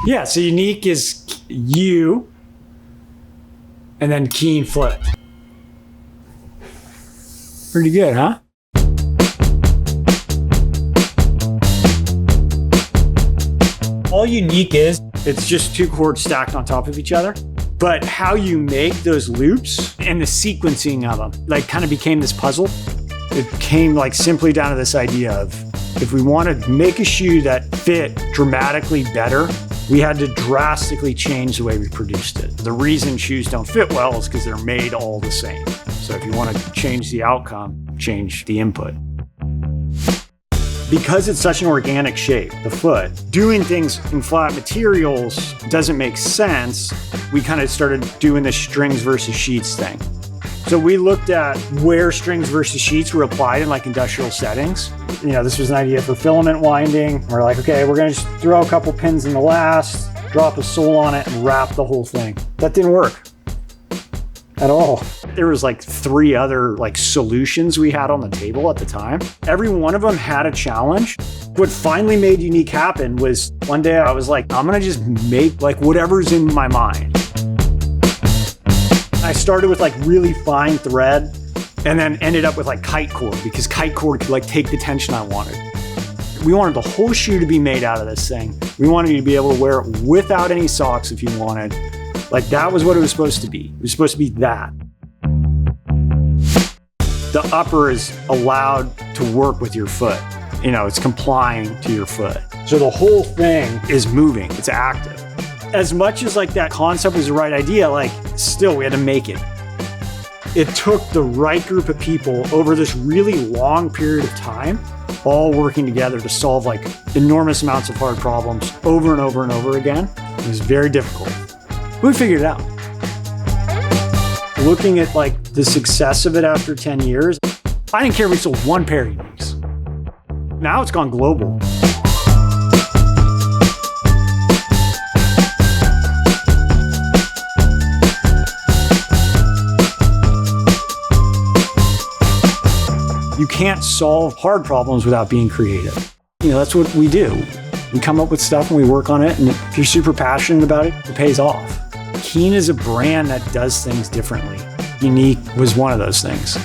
Yeah, so UNEEK is U and then keen flipped. Pretty good, huh? All UNEEK is, it's just two chords stacked on top of each other. But how you make those loops and the sequencing of them, like kind of became this puzzle. It came like simply down to this idea of if we want to make a shoe that fit dramatically better, we had to drastically change the way we produced it. The reason shoes don't fit well is because they're made all the same. So if you want to change the outcome, change the input. Because it's such an organic shape, the foot, doing things in flat materials doesn't make sense. We kind of started doing the strings versus sheets thing. So we looked at where strings versus sheets were applied in like industrial settings. You know, this was an idea for filament winding. We're like, okay, we're gonna just throw a couple pins in the last, drop a sole on it and wrap the whole thing. That didn't work at all. There was like 3 other like solutions we had on the table at the time. Every one of them had a challenge. What finally made UNEEK happen was one day I was like, I'm gonna just make like whatever's in my mind. I started with like really fine thread and then ended up with like kite cord because kite cord could like take the tension I wanted. We wanted the whole shoe to be made out of this thing. We wanted you to be able to wear it without any socks if you wanted. Like that was what it was supposed to be. It was supposed to be that. The upper is allowed to work with your foot. You know, it's complying to your foot. So the whole thing is moving, it's active. As much as like that concept was the right idea, like still we had to make it. It took the right group of people over this really long period of time, all working together to solve like enormous amounts of hard problems over and over and over again. It was very difficult. We figured it out. Looking at like the success of it after 10 years, I didn't care if we sold 1 pair of UNEEKs. Now it's gone global. You can't solve hard problems without being creative. You know, that's what we do. We come up with stuff and we work on it, and if you're super passionate about it, it pays off. Keen is a brand that does things differently. UNEEK was one of those things.